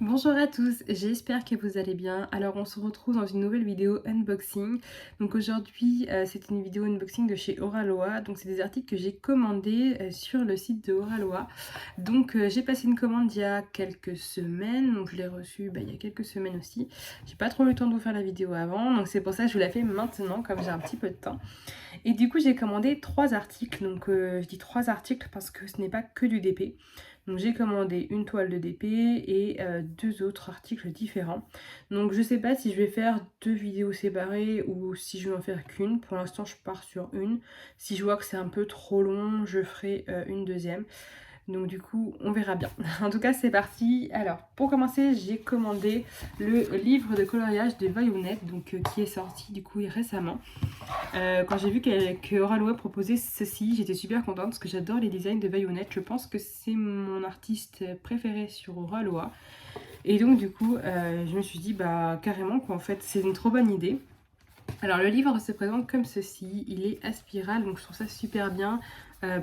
Bonjour à tous, j'espère que vous allez bien. Alors on se retrouve dans une nouvelle vidéo unboxing. Donc aujourd'hui c'est une vidéo unboxing de chez Oraloa. Donc c'est des articles que j'ai commandés sur le site de Oraloa. Donc j'ai passé une commande il y a quelques semaines, donc je l'ai reçue il y a quelques semaines aussi. J'ai pas trop eu le temps de vous faire la vidéo avant, donc c'est pour ça que je vous la fais maintenant comme j'ai un petit peu de temps. Et du coup j'ai commandé 3 articles, donc je dis 3 articles parce que ce n'est pas que du DP. Donc j'ai commandé une toile de DP et 2 autres articles différents. Donc je sais pas si je vais faire 2 vidéos séparées ou si je vais en faire qu'une. Pour l'instant je pars sur une. Si je vois que c'est un peu trop long, je ferai une deuxième. Donc du coup, on verra bien. En tout cas, c'est parti. Alors, pour commencer, j'ai commandé le livre de coloriage de Vionette, donc qui est sorti du coup récemment. Quand j'ai vu que Oraloa proposait ceci, j'étais super contente parce que j'adore les designs de Vionette. Je pense que c'est mon artiste préféré sur Oraloa. Et donc du coup, je me suis dit carrément qu'en fait, c'est une trop bonne idée. Alors le livre se présente comme ceci, il est à spirale, donc je trouve ça super bien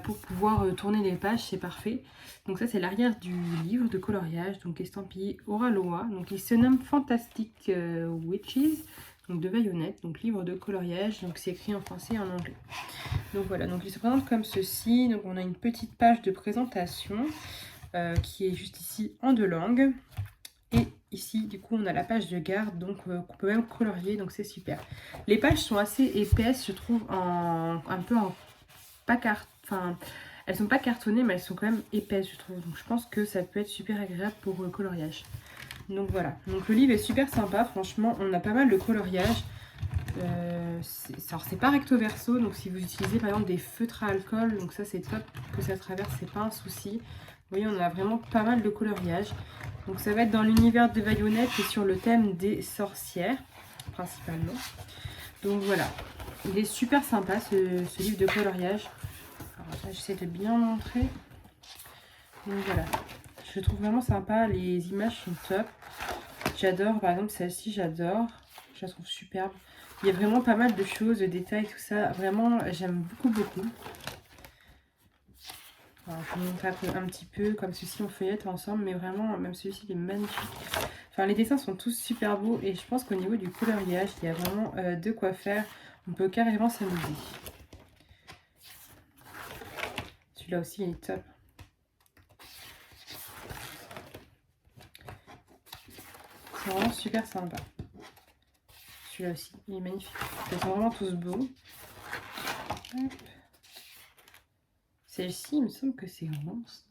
pour pouvoir tourner les pages, c'est parfait. Donc ça c'est l'arrière du livre de coloriage, donc estampillé Oraloa. Donc il se nomme Fantastic Witches, donc de Vionette, donc livre de coloriage, donc c'est écrit en français et en anglais. Donc voilà, donc il se présente comme ceci, donc on a une petite page de présentation qui est juste ici en 2 langues. Et ici, du coup, on a la page de garde, donc qu'on peut même colorier, donc c'est super. Les pages sont assez épaisses, je trouve, un peu en enfin, elles sont pas cartonnées, mais elles sont quand même épaisses, je trouve. Donc je pense que ça peut être super agréable pour le coloriage. Donc voilà. Donc le livre est super sympa, franchement, on a pas mal de coloriage. Alors c'est pas recto verso, donc si vous utilisez par exemple des feutres à alcool, donc ça c'est top que ça traverse, c'est pas un souci. Vous voyez, on a vraiment pas mal de coloriage. Donc ça va être dans l'univers de Vionette et sur le thème des sorcières, principalement. Donc voilà, il est super sympa ce livre de coloriage. Alors là, j'essaie de bien montrer. Donc voilà, je le trouve vraiment sympa, les images sont top. J'adore, par exemple celle-ci, j'adore, je la trouve superbe. Il y a vraiment pas mal de choses, de détails, tout ça. Vraiment, j'aime beaucoup. Alors, je vous montre un petit peu comme ceci, on feuillette ensemble, mais vraiment, même celui-ci, il est magnifique. Enfin, les dessins sont tous super beaux et je pense qu'au niveau du coloriage, il y a vraiment de quoi faire. On peut carrément s'amuser. Celui-là aussi, il est top. C'est vraiment super sympa. Celui-là aussi, il est magnifique. Ils sont vraiment tous beaux. Celle-ci, il me semble que c'est rose.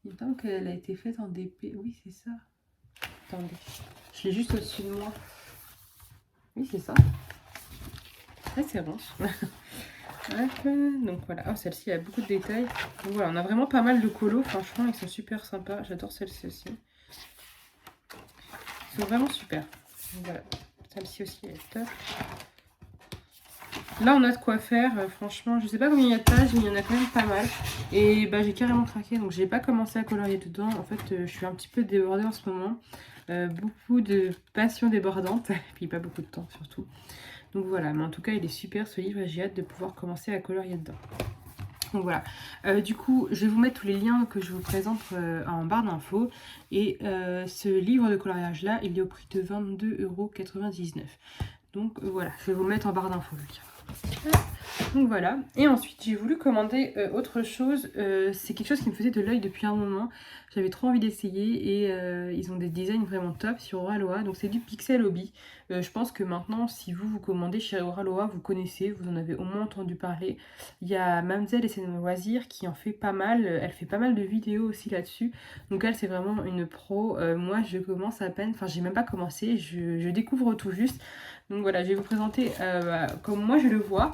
Il me semble qu'elle a été faite en DP. Oui, c'est ça. Attendez, je l'ai juste au-dessus de moi. Oui, c'est ça. Ouais, c'est rose. Donc voilà, oh, celle-ci a beaucoup de détails. Donc voilà, on a vraiment pas mal de colos, franchement, ils sont super sympas. J'adore celle-ci aussi. Ils sont vraiment super. Donc voilà, celle-ci aussi elle est top. Là, on a de quoi faire, franchement, je sais pas combien il y a de pages, mais il y en a quand même pas mal. Et j'ai carrément craqué, donc j'ai pas commencé à colorier dedans. En fait, je suis un petit peu débordée en ce moment. Beaucoup de passion débordante, et puis pas beaucoup de temps surtout. Donc voilà, mais en tout cas, il est super ce livre et j'ai hâte de pouvoir commencer à colorier dedans. Donc voilà, du coup je vais vous mettre tous les liens que je vous présente en barre d'infos. Et ce livre de coloriage là, il est au prix de 22,99 €. Donc voilà, je vais vous mettre en barre d'infos le lien. Donc voilà, et ensuite j'ai voulu commander autre chose. C'est quelque chose qui me faisait de l'œil depuis un moment. J'avais trop envie d'essayer et ils ont des designs vraiment top sur Oraloa. Donc c'est du Pixel Hobby. Je pense que maintenant, si vous commandez chez Oraloa, vous connaissez, vous en avez au moins entendu parler. Il y a Mamzelle et ses loisirs qui en fait pas mal. Elle fait pas mal de vidéos aussi là-dessus. Donc elle, c'est vraiment une pro. Moi, je commence à peine. Enfin, j'ai même pas commencé. Je découvre tout juste. Donc voilà, je vais vous présenter comme moi je le vois.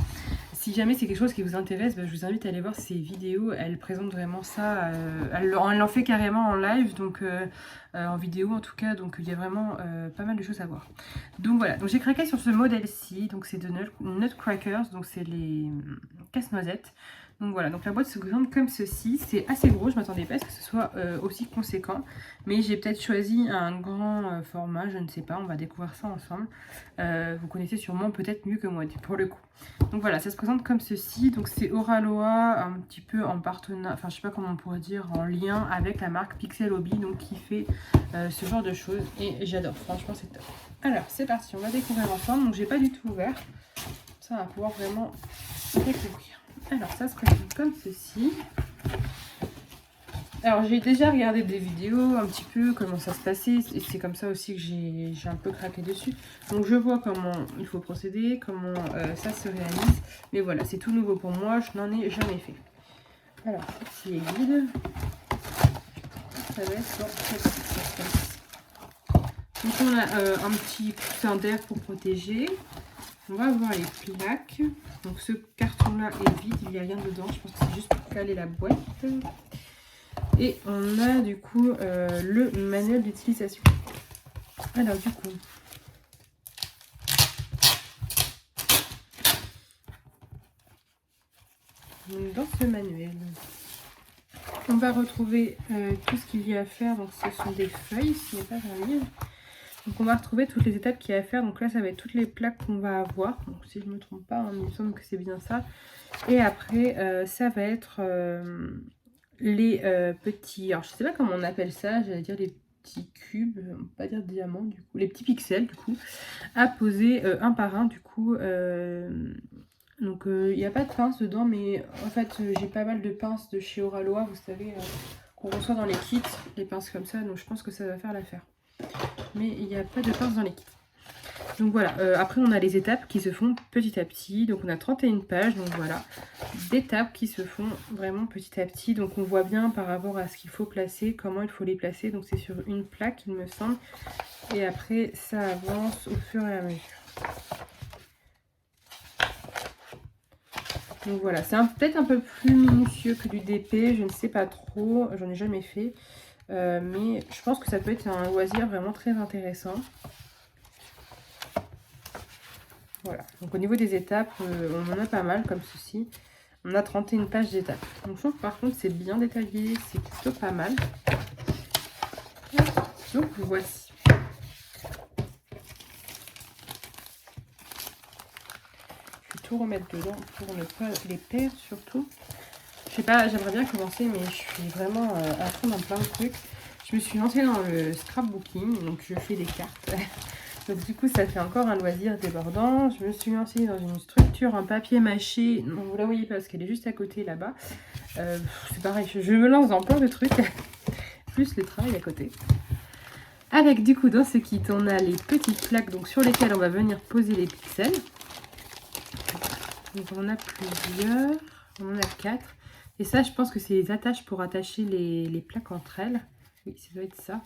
Si jamais c'est quelque chose qui vous intéresse, je vous invite à aller voir ses vidéos. Elle présente vraiment ça. Elle en fait carrément en live, donc en vidéo en tout cas. Donc il y a vraiment pas mal de choses à voir. Donc voilà, donc j'ai craqué sur ce modèle-ci. Donc c'est de Nutcrackers, donc c'est les casse-noisettes. Donc voilà, donc la boîte se présente comme ceci. C'est assez gros, je m'attendais pas à ce que ce soit aussi conséquent. Mais j'ai peut-être choisi un grand format, je ne sais pas, on va découvrir ça ensemble. Vous connaissez sûrement peut-être mieux que moi pour le coup. Donc voilà, ça se présente comme ceci. Donc c'est Oraloa, un petit peu en partenariat, enfin je sais pas comment on pourrait dire, en lien avec la marque Pixel Hobby, donc qui fait ce genre de choses. Et j'adore, franchement c'est top. Alors c'est parti, on va découvrir ensemble. Donc j'ai pas du tout ouvert. Ça va pouvoir vraiment découvrir. Alors ça se présente comme ceci. Alors j'ai déjà regardé des vidéos un petit peu comment ça se passait et c'est comme ça aussi que j'ai un peu craqué dessus. Donc je vois comment il faut procéder, comment ça se réalise. Mais voilà, c'est tout nouveau pour moi, je n'en ai jamais fait. Alors ceci est vide. Ça va être dans cette espèce. Donc on a un petit coussin d'air pour protéger. On va avoir les plaques. Donc ce carton là est vide, il n'y a rien dedans. Je pense que c'est juste pour caler la boîte. Et on a du coup le manuel d'utilisation. Alors du coup, dans ce manuel, on va retrouver tout ce qu'il y a à faire. Donc ce sont des feuilles, ce n'est pas un livre. Donc on va retrouver toutes les étapes qu'il y a à faire. Donc là ça va être toutes les plaques qu'on va avoir. Donc si je ne me trompe pas, hein, il me semble que c'est bien ça. Et après ça va être les petits, alors je sais pas comment on appelle ça, j'allais dire les petits cubes, on peut pas dire diamants du coup, les petits pixels du coup, à poser un par un du coup. Donc il n'y a pas de pince dedans, mais en fait j'ai pas mal de pinces de chez Oraloa, vous savez, qu'on reçoit dans les kits, les pinces comme ça, donc je pense que ça va faire l'affaire. Mais il n'y a pas de pince dans les kits. Donc voilà, après on a les étapes qui se font petit à petit. Donc on a 31 pages, donc voilà, d'étapes qui se font vraiment petit à petit. Donc on voit bien par rapport à ce qu'il faut placer, comment il faut les placer. Donc c'est sur une plaque il me semble. Et après ça avance au fur et à mesure. Donc voilà, c'est peut-être un peu plus minutieux que du DP, je ne sais pas trop, j'en ai jamais fait. Mais je pense que ça peut être un loisir vraiment très intéressant. Voilà, donc au niveau des étapes, on en a pas mal comme ceci. On a 31 pages d'étapes. Donc je trouve par contre c'est bien détaillé, c'est plutôt pas mal. Donc voici. Je vais tout remettre dedans pour ne pas les perdre surtout. Je sais pas, j'aimerais bien commencer mais je suis vraiment à fond dans plein de trucs. Je me suis lancée dans le scrapbooking, donc je fais des cartes. Donc du coup ça fait encore un loisir débordant. Je me suis lancée dans une structure en papier mâché. Non, vous la voyez pas parce qu'elle est juste à côté là-bas. C'est pareil, je me lance dans plein de trucs. Plus le travail à côté. Avec du coup dans ce kit on a les petites plaques donc, sur lesquelles on va venir poser les pixels. Donc on en a plusieurs. On en a 4. Et ça je pense que c'est les attaches pour attacher les plaques entre elles. Oui, ça doit être ça.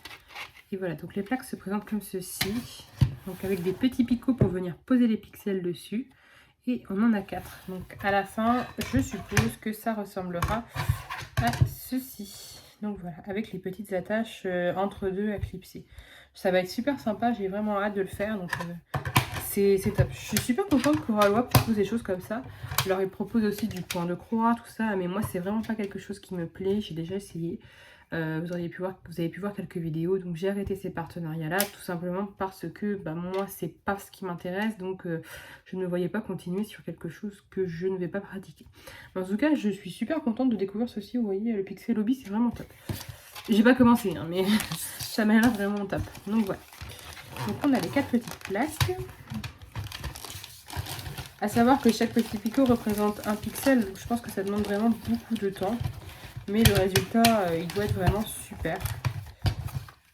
Et voilà, donc les plaques se présentent comme ceci. Donc avec des petits picots pour venir poser les pixels dessus. Et on en a 4. Donc à la fin, je suppose que ça ressemblera à ceci. Donc voilà, avec les petites attaches entre deux à clipser. Ça va être super sympa, j'ai vraiment hâte de le faire. Donc c'est top. Je suis super contente qu'Oraloa propose des choses comme ça. Alors il propose aussi du point de croix, tout ça. Mais moi c'est vraiment pas quelque chose qui me plaît. J'ai déjà essayé. Vous avez pu voir quelques vidéos, donc j'ai arrêté ces partenariats là tout simplement parce que moi c'est pas ce qui m'intéresse, donc je ne voyais pas continuer sur quelque chose que je ne vais pas pratiquer. Mais en tout cas je suis super contente de découvrir ceci. Vous voyez, le Pixel Hobby c'est vraiment top. J'ai pas commencé hein, mais ça m'a l'air vraiment top. Donc voilà, donc on a les 4 petites plaques. À savoir que chaque petit picot représente un pixel, donc je pense que ça demande vraiment beaucoup de temps. Mais le résultat, il doit être vraiment super.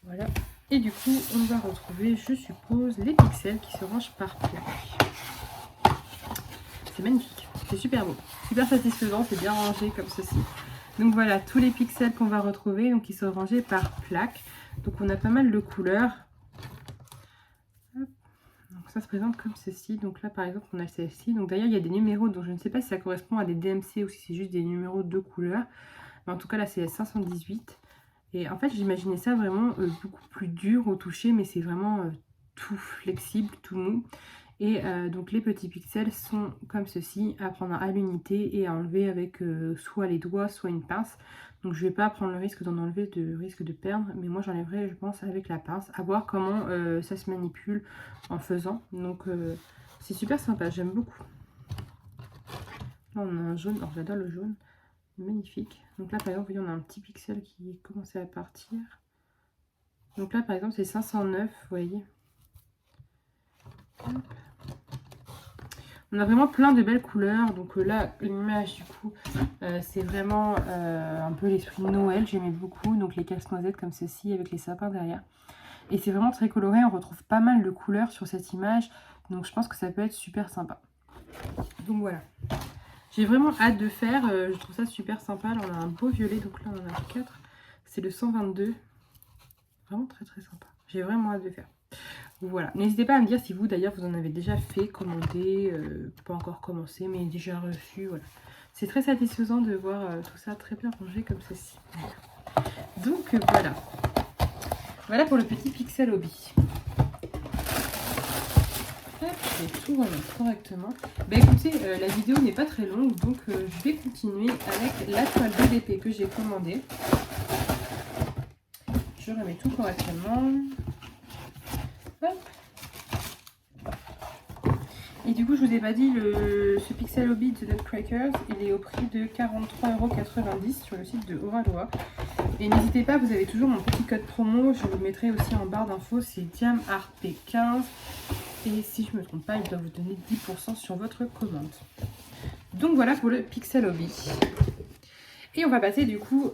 Voilà. Et du coup, on va retrouver, je suppose, les pixels qui se rangent par plaque. C'est magnifique. C'est super beau. Super satisfaisant. C'est bien rangé comme ceci. Donc voilà, tous les pixels qu'on va retrouver. Donc ils sont rangés par plaque. Donc on a pas mal de couleurs. Hop. Donc ça se présente comme ceci. Donc là, par exemple, on a celle-ci. Donc d'ailleurs, il y a des numéros. Donc je ne sais pas si ça correspond à des DMC ou si c'est juste des numéros de couleurs. Mais en tout cas là c'est 518 et en fait j'imaginais ça vraiment beaucoup plus dur au toucher, mais c'est vraiment tout flexible, tout mou, Et donc les petits pixels sont comme ceci, à prendre à l'unité et à enlever avec soit les doigts, soit une pince. Donc je vais pas prendre le risque d'en enlever, de risque de perdre, mais moi j'enlèverai je pense avec la pince, à voir comment ça se manipule en faisant. Donc c'est super sympa, j'aime beaucoup. Là on a un jaune, alors j'adore le jaune, magnifique. Donc là par exemple, vous voyez, on a un petit pixel qui commence à partir. Donc là par exemple c'est 509, vous voyez. Hop. On a vraiment plein de belles couleurs. Donc là, l'image du coup, c'est vraiment un peu l'esprit de Noël. J'aimais beaucoup. Donc les casse-noisettes comme ceci avec les sapins derrière. Et c'est vraiment très coloré. On retrouve pas mal de couleurs sur cette image. Donc je pense que ça peut être super sympa. Donc voilà. J'ai vraiment hâte de faire. Je trouve ça super sympa. Là, on a un beau violet. Donc là, on en a 4. C'est le 122. Vraiment très très sympa. J'ai vraiment hâte de faire. Voilà, n'hésitez pas à me dire si vous d'ailleurs vous en avez déjà fait, commandé, pas encore commencé mais déjà reçu, voilà. C'est très satisfaisant de voir tout ça très bien rangé comme ceci. Donc voilà. Voilà pour le petit Pixel Hobby. Hop, je vais tout remettre correctement. Bah écoutez, la vidéo n'est pas très longue, donc je vais continuer avec la toile DDP que j'ai commandée. Je remets tout correctement. Hop. Et du coup, je vous ai pas dit, ce Pixel Hobby de Nutcrackers, il est au prix de 43,90 € sur le site de Oraloa. Et n'hésitez pas, vous avez toujours mon petit code promo, je vous le mettrai aussi en barre d'infos, c'est DiamArtP15. Et si je ne me trompe pas, il doit vous donner 10% sur votre commande. Donc voilà pour le Pixel Hobby. Et on va passer du coup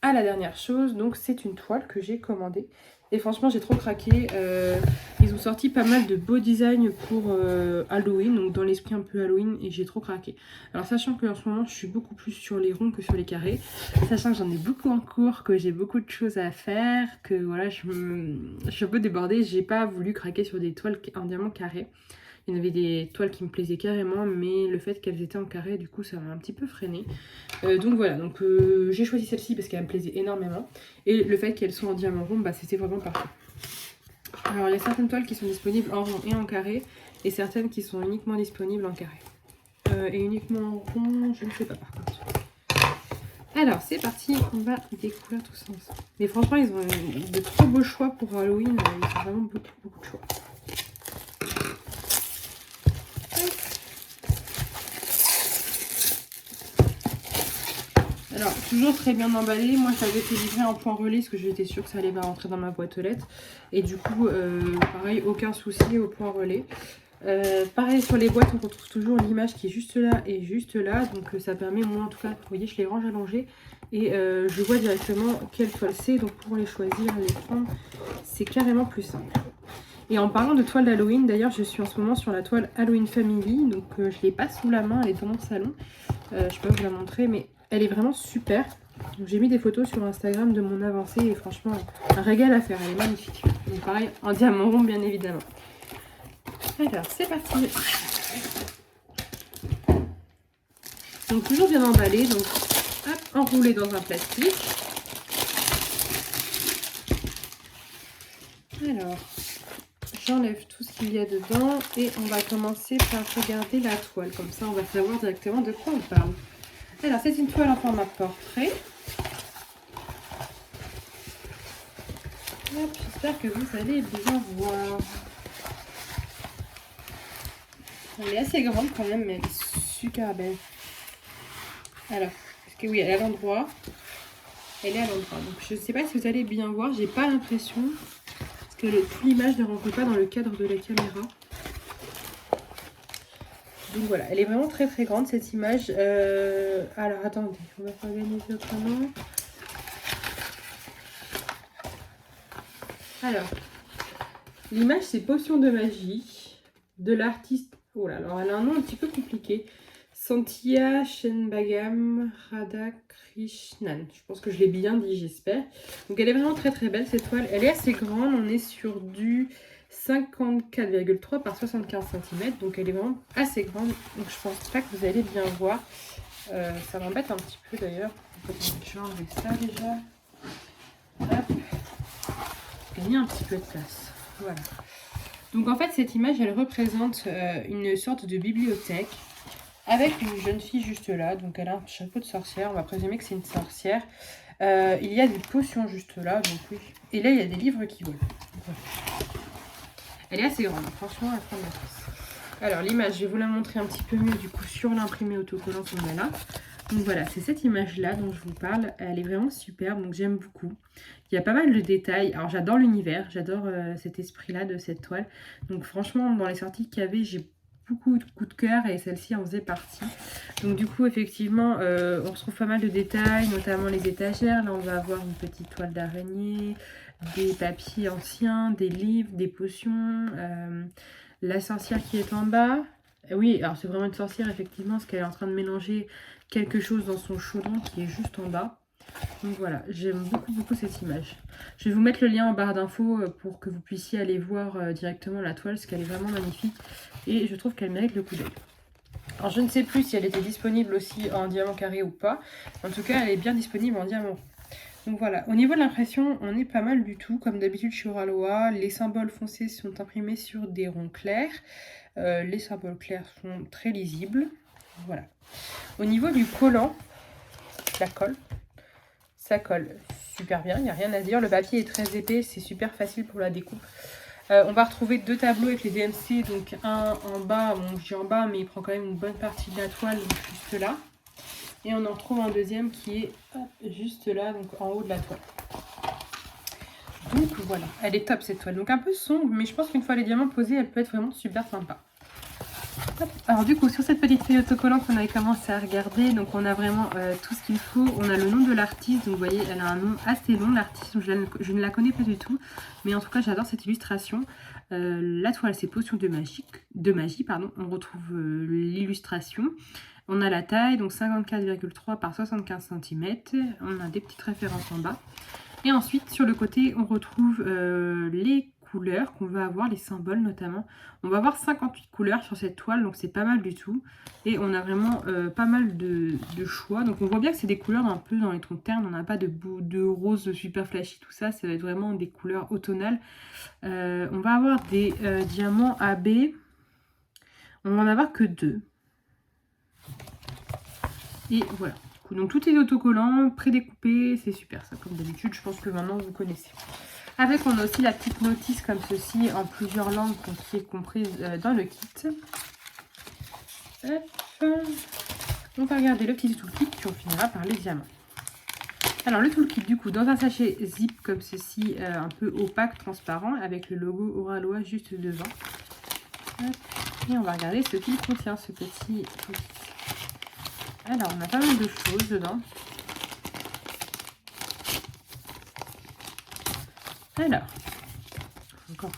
à la dernière chose. Donc c'est une toile que j'ai commandée. Et franchement, j'ai trop craqué. Ils ont sorti pas mal de beaux designs pour Halloween, donc dans l'esprit un peu Halloween, et j'ai trop craqué. Alors sachant qu'en ce moment, je suis beaucoup plus sur les ronds que sur les carrés, sachant que j'en ai beaucoup en cours, que j'ai beaucoup de choses à faire, que voilà, je suis un peu débordée. J'ai pas voulu craquer sur des toiles en diamant carré. Il y en avait des toiles qui me plaisaient carrément, mais le fait qu'elles étaient en carré, du coup, ça m'a un petit peu freiné. Donc voilà, donc j'ai choisi celle-ci parce qu'elle me plaisait énormément. Et le fait qu'elles soient en diamant rond, bah, c'était vraiment parfait. Alors il y a certaines toiles qui sont disponibles en rond et en carré, et certaines qui sont uniquement disponibles en carré. Et uniquement en rond, je ne sais pas par contre. Alors c'est parti, on va découvrir tout ça ensemble. Mais franchement, ils ont de trop beaux choix pour Halloween, ils ont vraiment beaucoup de choix. Alors, toujours très bien emballé. Moi, je l'avais fait livrer en point relais parce que j'étais sûre que ça allait rentrer dans ma boîte aux lettres. Et du coup, pareil, aucun souci au point relais. Pareil, sur les boîtes, on retrouve toujours l'image qui est juste là et juste là. Donc, ça permet, moi en tout cas, vous voyez, je les range allongés. Et je vois directement quelle toile c'est. Donc, pour les choisir, les prendre, c'est carrément plus simple. Et en parlant de toile d'Halloween, d'ailleurs, je suis en ce moment sur la toile Halloween Family. Donc, je ne l'ai pas sous la main, elle est dans mon salon. Je peux vous la montrer, mais elle est vraiment super. J'ai mis des photos sur Instagram de mon avancée et franchement, un régal à faire. Elle est magnifique. Donc pareil, en diamant rond, bien évidemment. Alors, c'est parti. Donc, toujours bien emballé. Donc, hop, enroulé dans un plastique. Alors, j'enlève tout ce qu'il y a dedans et on va commencer par regarder la toile. Comme ça, on va savoir directement de quoi on parle. Alors, c'est une toile en format portrait. J'espère que vous allez bien voir. Elle est assez grande quand même, mais elle est super belle. Alors, parce que oui, elle est à l'endroit. Elle est à l'endroit. Donc, je ne sais pas si vous allez bien voir. J'ai pas l'impression. Parce que toute l'image ne rentre pas dans le cadre de la caméra. Donc voilà, elle est vraiment très très grande cette image. Alors attendez, on va s'organiser autrement. Alors, l'image c'est Potion de magie de l'artiste. Oh là, alors elle a un nom un petit peu compliqué. Santia Shenbagam Radhakrishnan. Je pense que je l'ai bien dit, j'espère. Donc elle est vraiment très très belle cette toile. Elle est assez grande, on est sur du 54,3 par 75 cm, donc elle est vraiment assez grande, donc je pense pas que vous allez bien voir. Ça m'embête un petit peu d'ailleurs. Je vais enlever ça déjà. Hop. Gagner un petit peu de place. Voilà. Donc en fait cette image elle représente une sorte de bibliothèque avec une jeune fille juste là, donc elle a un chapeau de sorcière, on va présumer que c'est une sorcière. Il y a des potions juste là, donc oui. Et là il y a des livres qui volent. Voilà. Elle est assez grande, franchement elle prend de la place. Alors l'image, je vais vous la montrer un petit peu mieux du coup sur l'imprimé autocollant qu'on a là. Donc voilà, c'est cette image-là dont je vous parle. Elle est vraiment superbe, donc j'aime beaucoup. Il y a pas mal de détails. Alors j'adore l'univers, j'adore cet esprit-là de cette toile. Donc franchement, dans les sorties qu'il y avait, j'ai beaucoup de coups de cœur et celle-ci en faisait partie. Donc du coup, effectivement, on retrouve pas mal de détails, notamment les étagères. Là, on va avoir une petite toile d'araignée, des papiers anciens, des livres, des potions, la sorcière qui est en bas. Oui, alors c'est vraiment une sorcière, effectivement, parce qu'elle est en train de mélanger quelque chose dans son chaudron qui est juste en bas. Donc voilà, j'aime beaucoup cette image. Je vais vous mettre le lien en barre d'infos pour que vous puissiez aller voir directement la toile, parce qu'elle est vraiment magnifique. Et je trouve qu'elle mérite le coup d'œil. Alors je ne sais plus si elle était disponible aussi en diamant carré ou pas. En tout cas, elle est bien disponible en diamant. Donc voilà, au niveau de l'impression, on est pas mal du tout. Comme d'habitude chez Oraloa, les symboles foncés sont imprimés sur des ronds clairs. Les symboles clairs sont très lisibles. Voilà. Au niveau du collant, la colle, ça colle super bien, il n'y a rien à dire. Le papier est très épais, c'est super facile pour la découpe. On va retrouver deux tableaux avec les DMC, donc un en bas, bon je dis en bas, mais il prend quand même une bonne partie de la toile, donc juste là. Et on en retrouve un deuxième qui est juste là, donc en haut de la toile. Donc voilà, elle est top cette toile. Donc un peu sombre, mais je pense qu'une fois les diamants posés, elle peut être vraiment super sympa. Alors du coup, sur cette petite feuille autocollante qu'on avait commencé à regarder, donc on a vraiment tout ce qu'il faut. On a le nom de l'artiste, donc vous voyez, elle a un nom assez long, l'artiste, je ne la connais pas du tout. Mais en tout cas, j'adore cette illustration. La toile, c'est potion de magie, pardon. On retrouve l'illustration. On a la taille, donc 54,3 par 75 cm. On a des petites références en bas. Et ensuite, sur le côté, on retrouve les couleurs qu'on va avoir, les symboles notamment. On va avoir 58 couleurs sur cette toile, donc c'est pas mal du tout. Et on a vraiment pas mal de choix. Donc on voit bien que c'est des couleurs un peu dans les tons ternes. On n'a pas de rose super flashy, tout ça. Ça va être vraiment des couleurs automnales. On va avoir des diamants AB. On va en avoir que 2. Et voilà. Donc tout est autocollant, prédécoupé, c'est super ça comme d'habitude, je pense que maintenant vous connaissez. Avec on a aussi la petite notice comme ceci en plusieurs langues qui est comprise dans le kit. Hop. On va regarder le petit toolkit puis on finira par les diamants. Alors le toolkit du coup dans un sachet zip comme ceci, un peu opaque, transparent, avec le logo Oraloa juste devant. Hop. Et on va regarder ce qu'il contient, ce petit toolkit. Alors, on a pas mal de choses dedans. Alors, encore.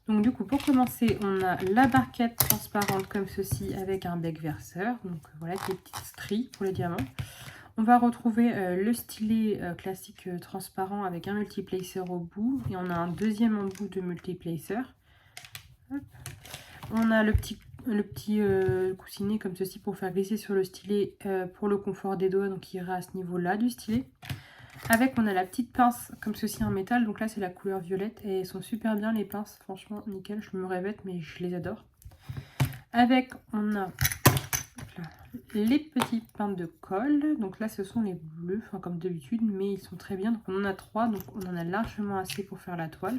Donc, du coup, pour commencer, on a la barquette transparente comme ceci avec un bec verseur. Donc, voilà, des petites stries pour les diamants. On va retrouver le stylet classique transparent avec un multiplacer au bout. Et on a un deuxième embout de multiplacer. Hop. On a le petit coussinet comme ceci pour faire glisser sur le stylet pour le confort des doigts, donc qui ira à ce niveau là du stylet. Avec on a la petite pince comme ceci en métal, donc là c'est la couleur violette et elles sont super bien les pinces, franchement nickel, je me répète mais je les adore. Avec on a les petites pinces de colle, donc là ce sont les bleus, enfin comme d'habitude, mais ils sont très bien, donc on en a 3, donc on en a largement assez pour faire la toile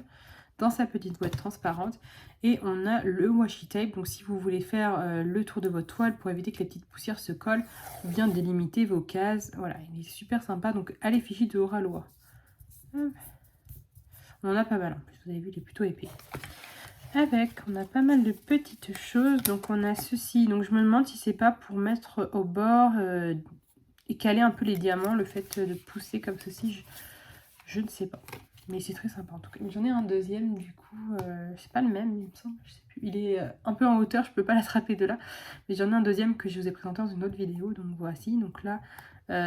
dans sa petite boîte transparente. Et on a le washi tape, donc si vous voulez faire le tour de votre toile pour éviter que les petites poussières se collent ou bien délimiter vos cases, voilà, il est super sympa, donc à l'effigie de Oraloa. On en a pas mal en plus, vous avez vu, il est plutôt épais. Avec, on a pas mal de petites choses, donc on a ceci, donc je me demande si c'est pas pour mettre au bord et caler un peu les diamants, le fait de pousser comme ceci, je ne sais pas. Mais c'est très sympa en tout cas. J'en ai un deuxième du coup, c'est pas le même il me semble, je sais plus. Il est un peu en hauteur, je peux pas l'attraper de là. Mais j'en ai un deuxième que je vous ai présenté dans une autre vidéo, donc voici. Donc là,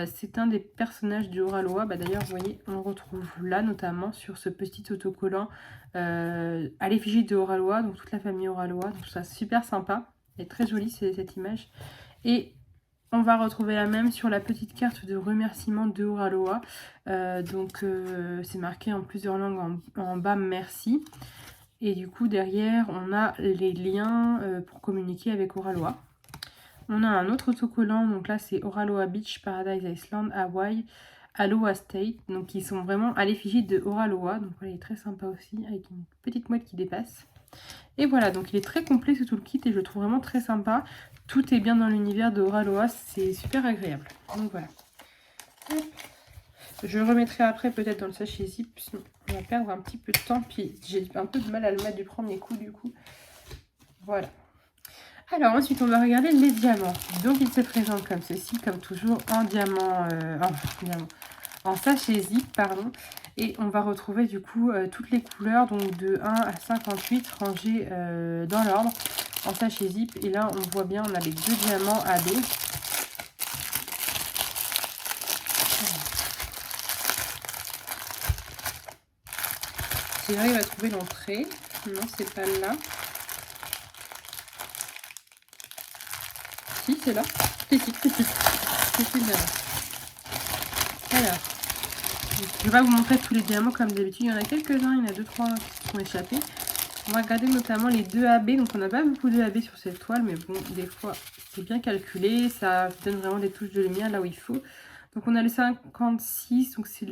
c'est un des personnages du Oraloa. Bah, d'ailleurs, vous voyez, on le retrouve là notamment sur ce petit autocollant à l'effigie de Oraloa, donc toute la famille Oraloa. Donc ça super sympa, elle est très jolie cette image. Et on va retrouver la même sur la petite carte de remerciement de Oraloa. C'est marqué en plusieurs langues en bas, merci. Et du coup derrière on a les liens pour communiquer avec Oraloa. On a un autre autocollant, donc là c'est Oraloa Beach, Paradise Island, Hawaii, Aloha State, donc ils sont vraiment à l'effigie de Oraloa, donc voilà, il est très sympa aussi, avec une petite mouette qui dépasse. Et voilà, donc il est très complet ce toolkit et je le trouve vraiment très sympa. Tout est bien dans l'univers de Oraloa, c'est super agréable. Donc voilà. Hop. Je le remettrai après peut-être dans le sachet zip, sinon on va perdre un petit peu de temps, puis j'ai un peu de mal à le mettre du premier coup du coup. Voilà. Alors ensuite on va regarder les diamants. Donc il se présente comme ceci, comme toujours en diamant, en sachet zip pardon. Et on va retrouver du coup toutes les couleurs, donc de 1 à 58 rangées dans l'ordre en sachet zip. Et là on voit bien, on a les 2 diamants AB. Si j'arrive à trouver l'entrée, non c'est pas là. Si c'est là, c'est là. Alors, je vais pas vous montrer tous les diamants comme d'habitude, il y en a quelques-uns, il y en a 2-3 qui sont échappés. On va regarder notamment les 2 AB, donc on n'a pas beaucoup de AB sur cette toile, mais bon, des fois c'est bien calculé, ça donne vraiment des touches de lumière là où il faut. Donc on a le 56, donc c'est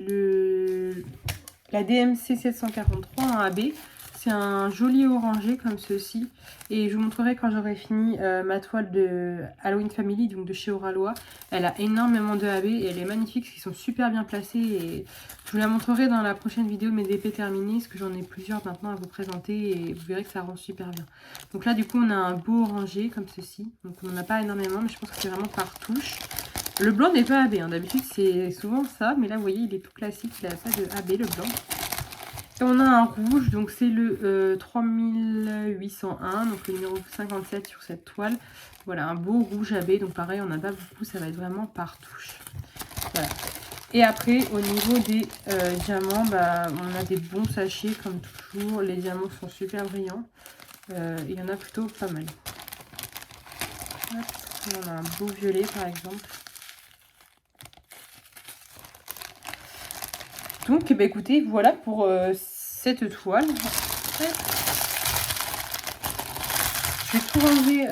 la DMC 743 en AB. C'est un joli orangé comme ceci. Et je vous montrerai quand j'aurai fini ma toile de Halloween Family, donc de chez Oraloa. Elle a énormément de AB et elle est magnifique, ils sont super bien placés. Et je vous la montrerai dans la prochaine vidéo mes DP terminés, parce que j'en ai plusieurs maintenant à vous présenter et vous verrez que ça rend super bien. Donc là du coup on a un beau orangé comme ceci. Donc on n'en a pas énormément, mais je pense que c'est vraiment par touche. Le blanc n'est pas AB, hein. D'habitude c'est souvent ça, mais là vous voyez il est tout classique, il a ça de AB le blanc. Et on a un rouge, donc c'est le 3801, donc le numéro 57 sur cette toile. Voilà, un beau rouge AB, donc pareil, on n'a pas beaucoup, ça va être vraiment par touche. Voilà. Et après, au niveau des diamants, bah, on a des bons sachets comme toujours. Les diamants sont super brillants. Il y en a plutôt pas mal. Hop, on a un beau violet par exemple. Donc, bah, écoutez, voilà pour cette toile. Je vais tout ranger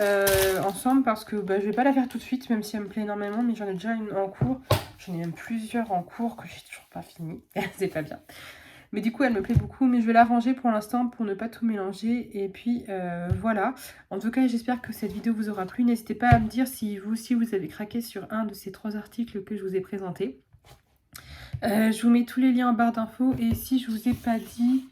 ensemble parce que bah, je vais pas la faire tout de suite, même si elle me plaît énormément, mais j'en ai déjà une en cours. J'en ai même plusieurs en cours que j'ai toujours pas fini. C'est pas bien. Mais du coup, elle me plaît beaucoup, mais je vais la ranger pour l'instant pour ne pas tout mélanger. Et puis, voilà. En tout cas, j'espère que cette vidéo vous aura plu. N'hésitez pas à me dire si vous aussi vous avez craqué sur un de ces 3 articles que je vous ai présentés. Je vous mets tous les liens en barre d'infos. Et si je vous ai pas dit,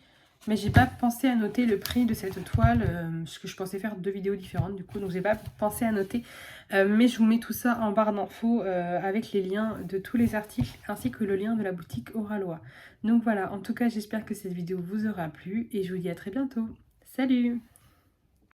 mais j'ai pas pensé à noter le prix de cette toile, parce que je pensais faire 2 vidéos différentes du coup, donc j'ai pas pensé à noter. Mais je vous mets tout ça en barre d'infos avec les liens de tous les articles ainsi que le lien de la boutique Oraloa. Donc voilà, en tout cas j'espère que cette vidéo vous aura plu et je vous dis à très bientôt. Salut!